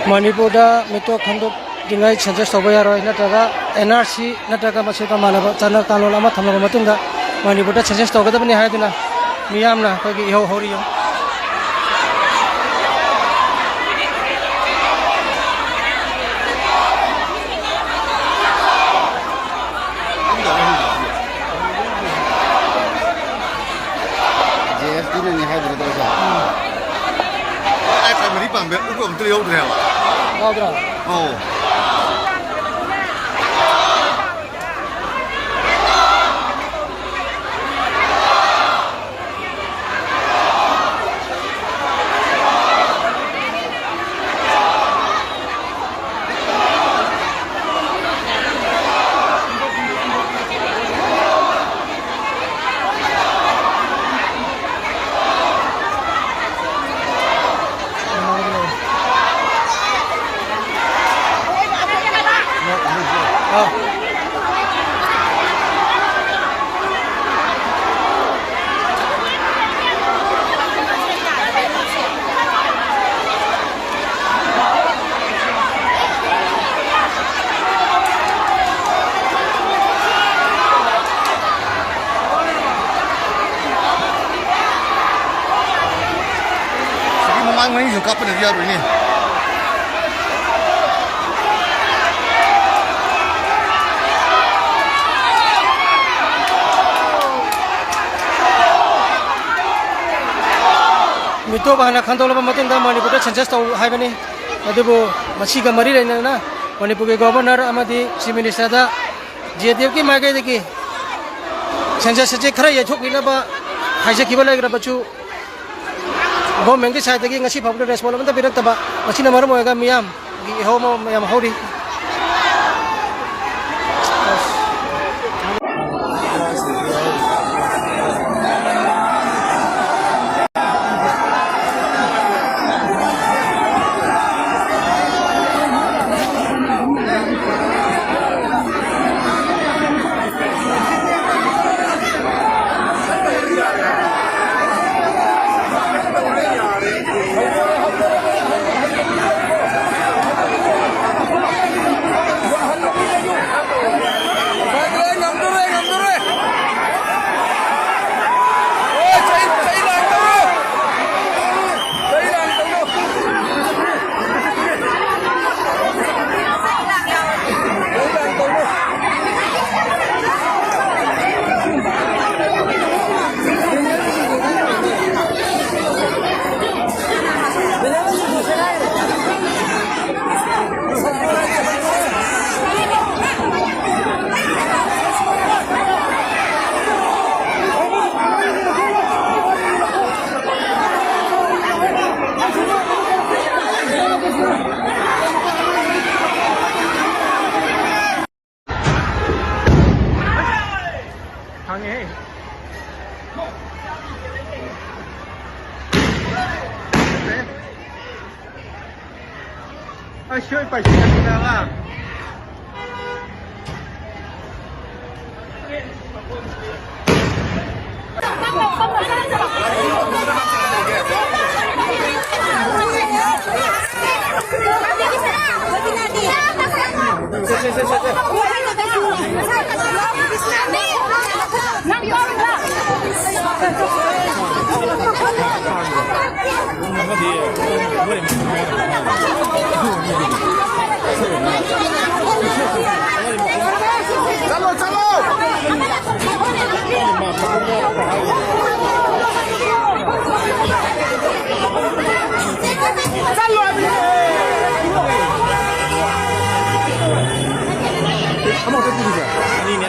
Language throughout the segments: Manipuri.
Manipurda mito khanduk dingai changes toba yaroi nataga NRC nataga masika manaba chana kanun ama thamlaba matungda Manipurda changes togadabani haiduna miyamna khagi iho horiyo Ini juga apa nih ini? mito bahana khandolaba matungda Manipurda changes to haibani adubu masiga mari raina na Manipur ke governor amadi chief minister da JDF ki magai de ki changes je khara ye thokina ba haise kibala gra bachu government ki side ki ngasi public response ta birak taba masina maram hoega miyam gi homo miyam hori Asyik pasti kita lah. Chalo, chalo. Chalo. Kamu ke sini saja. Ini.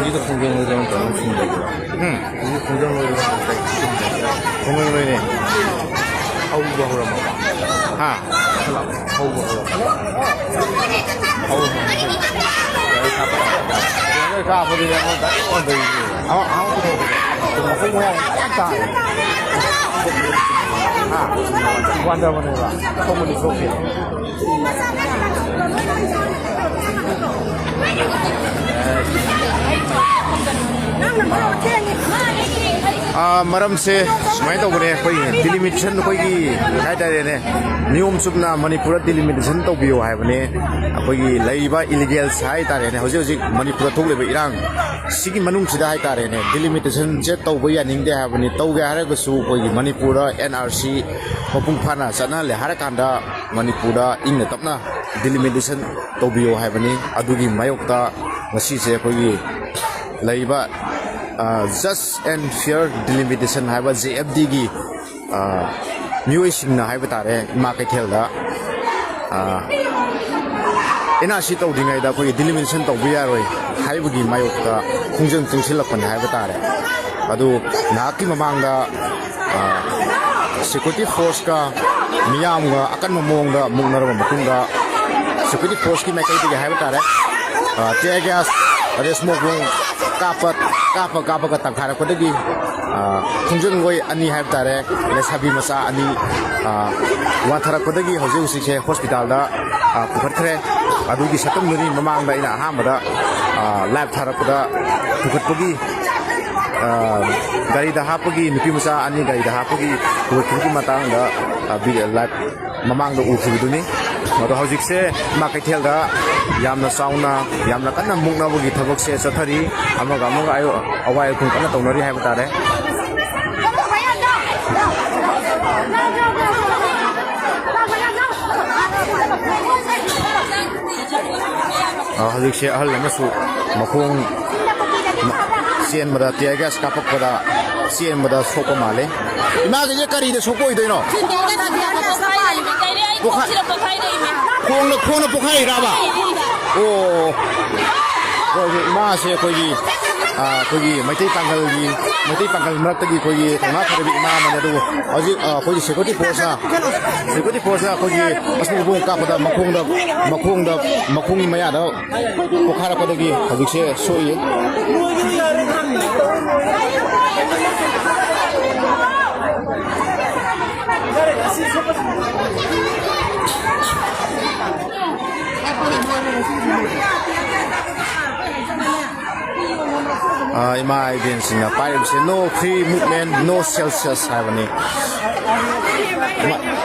우리도 공정노래는 너무 좋은데. 응. 우리 공정노래가 공정노래. hầu hầu mà Ha. hầu cái ca phải đi ra con đi Áo cái thôi. mà không nghe ta quan trọng là không có đi số tiền ꯃꯔꯝꯁꯦ ꯁꯨꯃꯥꯏꯅ ꯇꯧꯕꯅꯦ ꯑꯩꯈꯣꯏꯒꯤ ꯗꯤꯂꯤꯃꯤꯇꯦꯁꯟ ꯑꯩꯈꯣꯏꯒꯤ ꯍꯥꯏꯇꯥꯔꯦꯅꯦ ꯅꯤꯌꯣꯝ ꯆꯨꯝꯅ ꯃꯅꯤꯄꯨꯔꯗ ꯗꯤꯂꯤꯃꯤꯇꯦꯁꯟ ꯇꯧꯕꯤꯌꯨ ꯍꯥꯏꯕꯅꯦ ꯑꯩꯈꯣꯏꯒꯤ ꯂꯩꯔꯤꯕ ꯏꯂꯤꯒꯦꯜꯁ ꯍꯥꯏꯇꯥꯔꯦꯅꯦ ꯍꯧꯖꯤꯛ ꯍꯧꯖꯤꯛ ꯃꯅꯤꯄꯨꯔꯗ ꯊꯣꯛꯂꯤꯕ ꯏꯔꯥꯡ ꯁꯤꯒꯤ ꯃꯅꯨꯡꯁꯤꯗ ꯍꯥꯏꯇꯥꯔꯦꯅꯦ ꯗꯤꯂꯤꯃꯤꯇꯦꯁꯟꯁꯦ ꯇꯧꯕ ꯌꯥꯅꯤꯡꯗꯦ ꯍꯥꯏꯕꯅꯤ ꯇꯧꯒꯦ ꯍꯥꯏꯔꯒꯁꯨ ꯑꯩꯈꯣꯏꯒꯤ ꯃꯅꯤꯄꯨꯔꯗ NRC ꯃꯄꯨꯡ ꯐꯥꯅ ꯆꯠꯅꯍꯜꯂꯦ ꯍꯥꯏꯔꯀꯥꯟꯗ ꯃꯅꯤꯄꯨꯔꯗ ꯏꯪꯅ ꯇꯞꯅ ꯗꯤꯂꯤꯃꯤꯇꯦꯁꯟ ꯇꯧꯕꯤꯌꯨ ꯍꯥꯏꯕꯅꯤ ꯑꯗꯨꯒꯤ ꯃꯥꯌꯣꯛꯇ ꯉꯁꯤꯁꯦ ꯑꯩꯈꯣꯏꯒꯤ ꯂꯩꯔꯤꯕ Just and Fair Delimitation haiba JFD gi mioi singna haiba tare ima kaithelda NRC tawdingai da koi delimitation tawbi yaroi haibagi mayokta khungjang tungsilakpani haiba tare adu naki mamangda security force ka miyam ga akan mamongda mungnaraba matungda security force ki maikai dige haiba tare tear gas ade smoke room kapa ka tangkhara ko dagi khungjang goi ani haib tare lesabi masa ani wa thara ko dagi hoje usise hospital da pukhathre adugi satam nuri mamang da ina hamada lab thara ko da pukhatpagi gari da hapagi nupi masa ani gari da hapagi pukhatpagi matang da bi lab mamang da ukhibuduni mado hojikse ma kaithel da yamna sauna yamna kanna mukna bogi thabak se sathari amaga ayo awai kun kana tawnari haiba tare hojikse ahal lamasu makhong sien mada tear gas kapak pada sien mada soko male ima ge kari de soko idoino khona pokhai raba o ima se kogi maitai pangal maratagi kogi thanga tharabi ima mane du hoji kogi security force kogi asmu bong ka pada makhongni maya da pokhara padagi hoji se soi ima agency na piracy no free movement no Celsius habani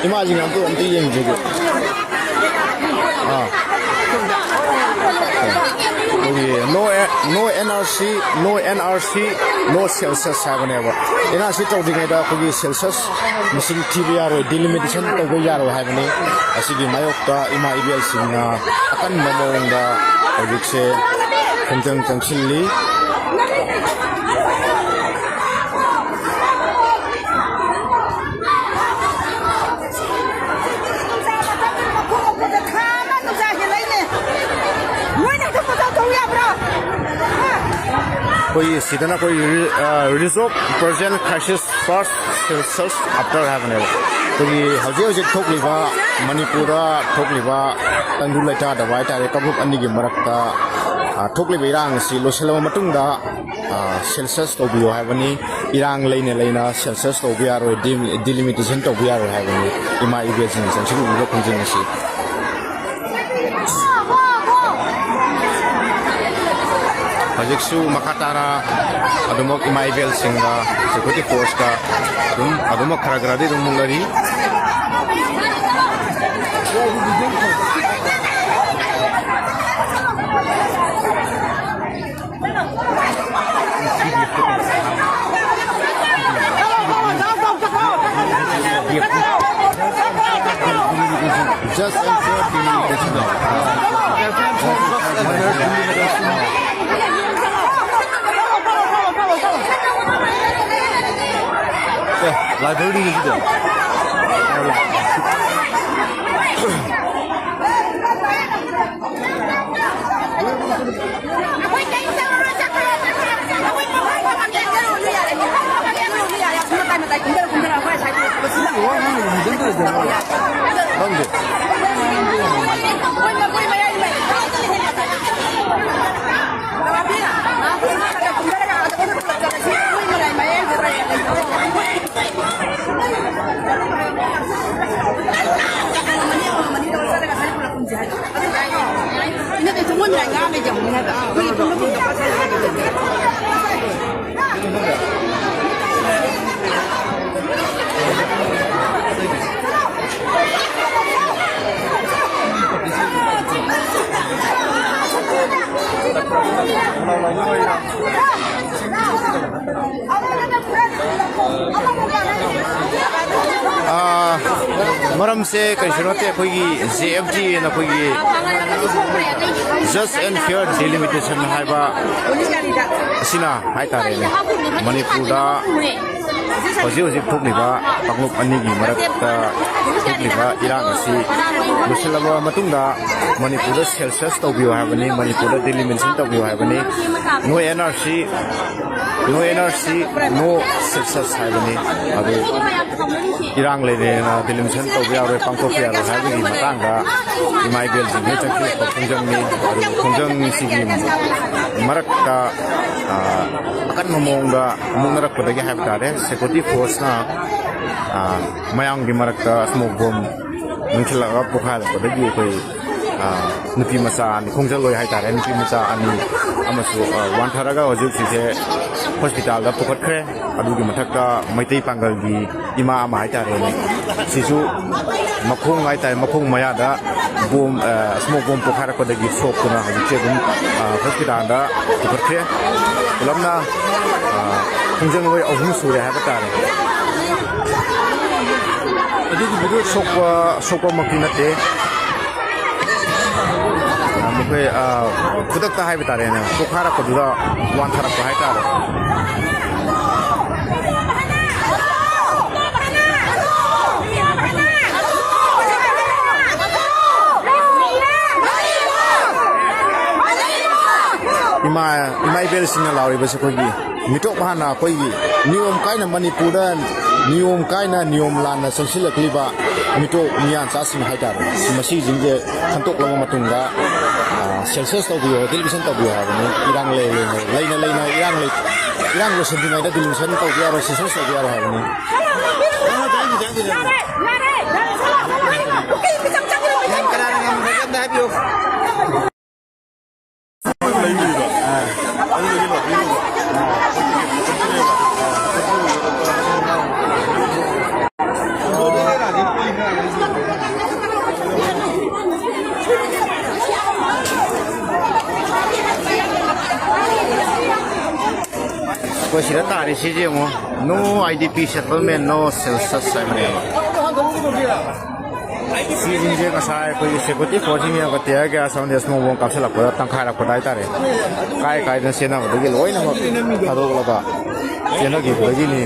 imagine am to anti yeng je no NRC no Celsius habani ba NRC tawdingai da kogi Celsius machine TV yaro delimitation tawga yaro habani asigi mayokta ima IBL singna akan mamongda hojikse khunjang changsilli कोई सीधा ना कोई reserve present crisis first Celsius after हैवने तो ये हजे थोकलिबा मणिपुर थोकलिबा तंगु लाइटा दवाई तारे कबुक अन्नी गी मरक्ता थोकलिबा इरांग सि लोसेलमा मतुंगदा सेल्सियस तोबियो हैवनी इरांग लेना सेल्सियस तोबिया रो डिलिमिटेशन तोबिया रो हैवनी इमा इबेजिन संसिल उलो खुंजिन सि hajiksu makatara adumok imaivel singa security force ka adumok kharagradi dumulari just library is there. ꯈꯪꯗꯦ मरमसे कैसनोते अखोगी JFG ना अखोगी Just and Fair Delimitation हाइबा सिना हाइतारेने मणिपुरदा हजिक थोकलिबा कांगलुप अनिगी मरक्ता थोकलिबा इरांग असि लुसिलबा मतुंगदा मणिपुरदा सेल्सियस तौबियो हाइबनी मणिपुरदा डिलिमिटेशन तौबियो हाइबनी नो एनआरसी नो सेल्सियस हाइबनी अदु इरांग लेनेना डिलिमिटेशन तौबिया रे पांगथोकया रो हाइबगी मतंगा इमाइबेल जिने चंखि खोंजंगनि खोंजंग सिगी मरक्ता अकन ममोंगा मुंगरकपदगी हाइबतारे सिक्योरिटी फोर्स ना मयांगी मरक्ता स्मोक बम नुखिलगा पुखालपदगी कोई नुपी मचा अनि खोंजलोय हाइतारे नुपी मचा अनि अमसु वानथारागा हजु सिसे हॉस्पिटल दा पुखत्रे अदुगी मथक्ता मैतै पांगलगी इमा अमा हाइतारे सिसु मखोंग हाइतारे मखोंग मयादा बम स्मोक बम पुखारकपदगी सोकना हजिचे दुम हॉस्पिटल दा पुखत्रे lamna khungjang loi ahum sure ha batare adugi bidu sokwa makina te amukhe kudak ta hai batare na pokhara ko dura wan thara ko hai tare इमाइबेल सिंह लाउरी बस कोई मिटो भाना कोई नियम कायना मणिपुर नियम कायना नियम लाना संसिलक्लिबा मिटो मियान चासिंग हाइतार मसी जिंगे खंतोक लमा मतुंगा सेल्सियस तौबियो टेलीविजन तौबियो हाबनी इरांग लेना इरांग लो संदिनाइदा टेलीविजन तौबिया रो सेल्सियस तौबिया रो हाबनी Kosira tari sih mo, no IDP settlement, no census ceremony. Si jinje kasai koi security force ni agak tiada ke asal dia semua orang kapsul aku tangkai aku dah tari. Kai dan sena aku lagi loin nama kado laba. Sena gitu lagi ni.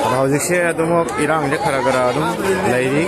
Kalau jikse tu mo Irang je khara adum lairi.